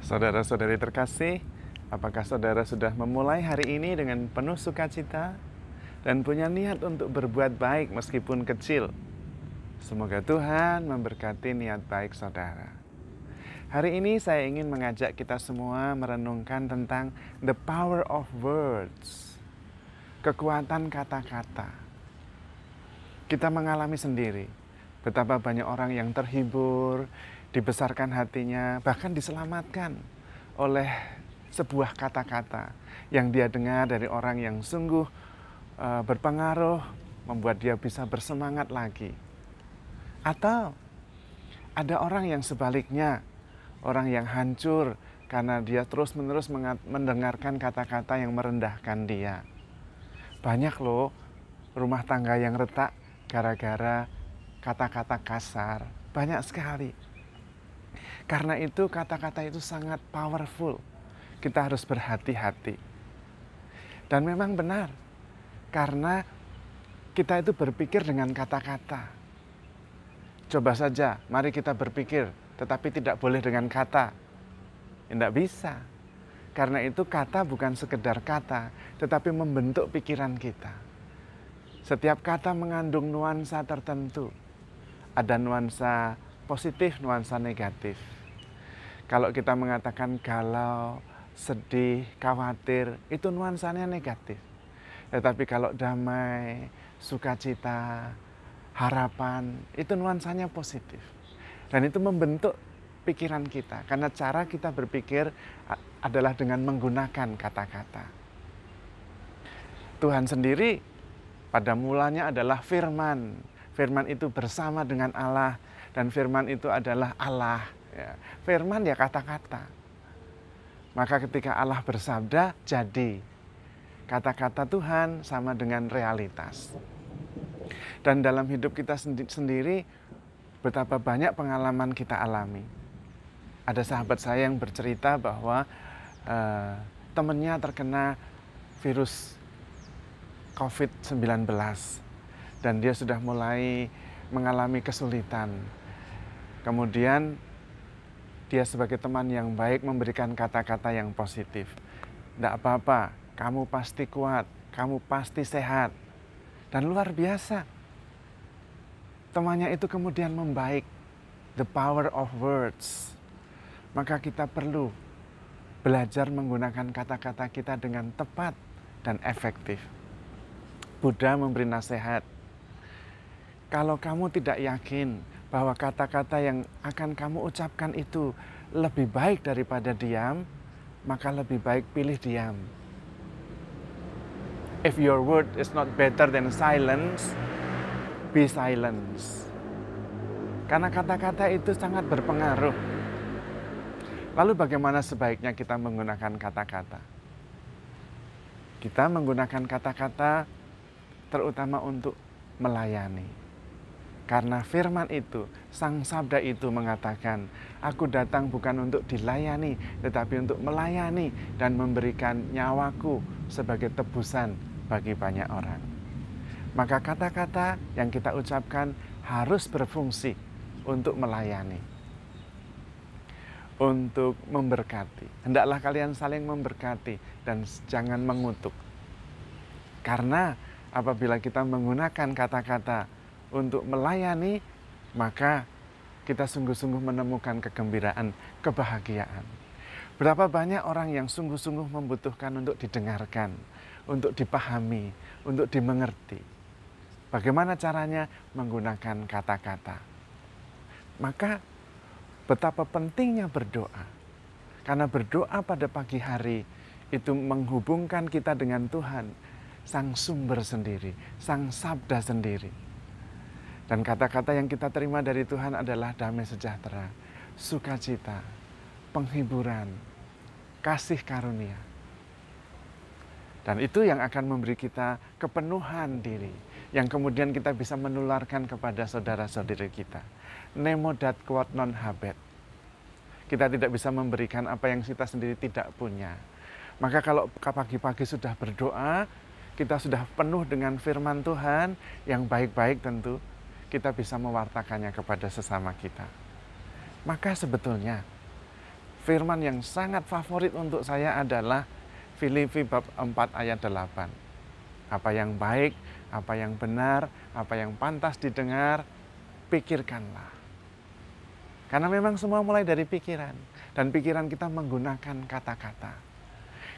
Saudara-saudari terkasih, apakah saudara sudah memulai hari ini dengan penuh sukacita dan punya niat untuk berbuat baik meskipun kecil? Semoga Tuhan memberkati niat baik saudara. Hari ini saya ingin mengajak kita semua merenungkan tentang the power of words, kekuatan kata-kata. Kita mengalami sendiri betapa banyak orang yang terhibur, dibesarkan hatinya, bahkan diselamatkan oleh sebuah kata-kata yang dia dengar dari orang yang sungguh berpengaruh, membuat dia bisa bersemangat lagi. Atau ada orang yang sebaliknya, orang yang hancur karena dia terus-menerus mendengarkan kata-kata yang merendahkan dia. Banyak loh rumah tangga yang retak gara-gara kata-kata kasar. Banyak sekali. Karena itu kata-kata itu sangat powerful. Kita harus berhati-hati. Dan memang benar. Karena kita itu berpikir dengan kata-kata. Coba saja, mari kita berpikir, tetapi tidak boleh dengan kata. Tidak bisa. Karena itu kata bukan sekedar kata, tetapi membentuk pikiran kita. Setiap kata mengandung nuansa tertentu. Ada nuansa positif, nuansa negatif. Kalau kita mengatakan galau, sedih, khawatir, itu nuansanya negatif. Tetapi kalau damai, sukacita, harapan, itu nuansanya positif. Dan itu membentuk pikiran kita. Karena cara kita berpikir adalah dengan menggunakan kata-kata. Tuhan sendiri pada mulanya adalah firman. Firman itu bersama dengan Allah. Dan firman itu adalah Allah. Ya. Firman ya kata-kata. Maka ketika Allah bersabda, jadi. Kata-kata Tuhan sama dengan realitas. Dan dalam hidup kita sendiri, betapa banyak pengalaman kita alami. Ada sahabat saya yang bercerita bahwa temannya terkena virus COVID-19. Dan dia sudah mulai mengalami kesulitan. Kemudian dia sebagai teman yang baik memberikan kata-kata yang positif. Tidak apa-apa, kamu pasti kuat, kamu pasti sehat. Dan luar biasa. Temannya itu kemudian membaik. The power of words. Maka kita perlu belajar menggunakan kata-kata kita dengan tepat dan efektif. Buddha memberi nasihat. Kalau kamu tidak yakin bahwa kata-kata yang akan kamu ucapkan itu lebih baik daripada diam, maka lebih baik pilih diam. If your word is not better than silence, be silence. Karena kata-kata itu sangat berpengaruh. Lalu bagaimana sebaiknya kita menggunakan kata-kata? Kita menggunakan kata-kata terutama untuk melayani. Karena firman itu, sang sabda itu mengatakan, aku datang bukan untuk dilayani, tetapi untuk melayani dan memberikan nyawaku sebagai tebusan bagi banyak orang. Maka kata-kata yang kita ucapkan harus berfungsi untuk melayani, untuk memberkati. Hendaklah kalian saling memberkati dan jangan mengutuk. Karena apabila kita menggunakan kata-kata untuk melayani, maka kita sungguh-sungguh menemukan kegembiraan, kebahagiaan. Berapa banyak orang yang sungguh-sungguh membutuhkan untuk didengarkan, untuk dipahami, untuk dimengerti. Bagaimana caranya? Menggunakan kata-kata. Maka betapa pentingnya berdoa. Karena berdoa pada pagi hari itu menghubungkan kita dengan Tuhan, sang sumber sendiri, sang sabda sendiri. Dan kata-kata yang kita terima dari Tuhan adalah damai sejahtera, sukacita, penghiburan, kasih karunia. Dan itu yang akan memberi kita kepenuhan diri, yang kemudian kita bisa menularkan kepada saudara-saudari kita. Nemo dat quod non habet. Kita tidak bisa memberikan apa yang kita sendiri tidak punya. Maka kalau pagi-pagi sudah berdoa, kita sudah penuh dengan firman Tuhan yang baik-baik tentu, kita bisa mewartakannya kepada sesama kita. Maka sebetulnya Firman yang sangat favorit untuk saya adalah Filipi bab 4 ayat 8. Apa yang baik, apa yang benar, apa yang pantas didengar, pikirkanlah. Karena memang semua mulai dari pikiran. Dan pikiran kita menggunakan kata-kata.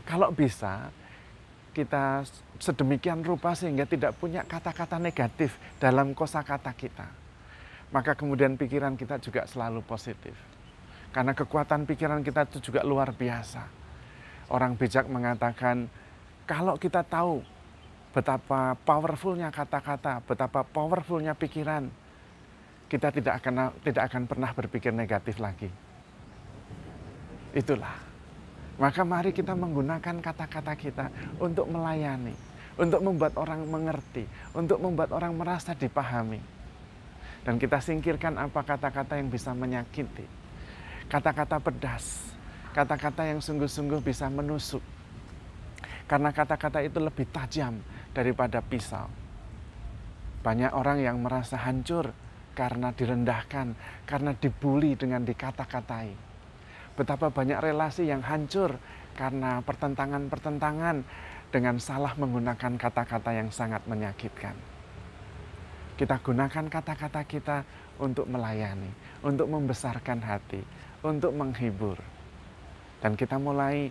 Kalau bisa, kita sedemikian rupa sehingga tidak punya kata-kata negatif dalam kosakata kita. Maka kemudian pikiran kita juga selalu positif. Karena kekuatan pikiran kita itu juga luar biasa. Orang bijak mengatakan, kalau kita tahu betapa powerfulnya kata-kata, betapa powerfulnya pikiran, kita tidak akan pernah berpikir negatif lagi. Itulah. Maka mari kita menggunakan kata-kata kita untuk melayani, untuk membuat orang mengerti, untuk membuat orang merasa dipahami. Dan kita singkirkan apa kata-kata yang bisa menyakiti. Kata-kata pedas, kata-kata yang sungguh-sungguh bisa menusuk. Karena kata-kata itu lebih tajam daripada pisau. Banyak orang yang merasa hancur karena direndahkan, karena dibully dengan dikata-katai. Betapa banyak relasi yang hancur karena pertentangan-pertentangan dengan salah menggunakan kata-kata yang sangat menyakitkan. Kita gunakan kata-kata kita untuk melayani, untuk membesarkan hati, untuk menghibur. Dan kita mulai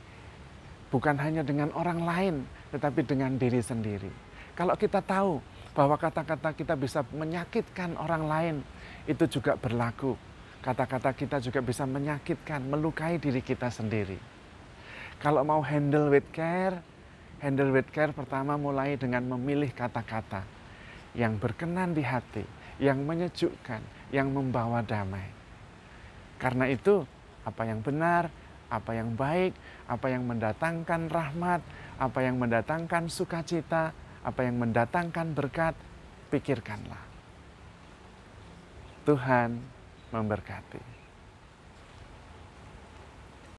bukan hanya dengan orang lain, tetapi dengan diri sendiri. Kalau kita tahu bahwa kata-kata kita bisa menyakitkan orang lain, itu juga berlaku. Kata-kata kita juga bisa menyakitkan, melukai diri kita sendiri. Kalau mau handle with care pertama mulai dengan memilih kata-kata yang berkenan di hati, yang menyejukkan, yang membawa damai. Karena itu, apa yang benar, apa yang baik, apa yang mendatangkan rahmat, apa yang mendatangkan sukacita, apa yang mendatangkan berkat, pikirkanlah. Tuhan memberkati.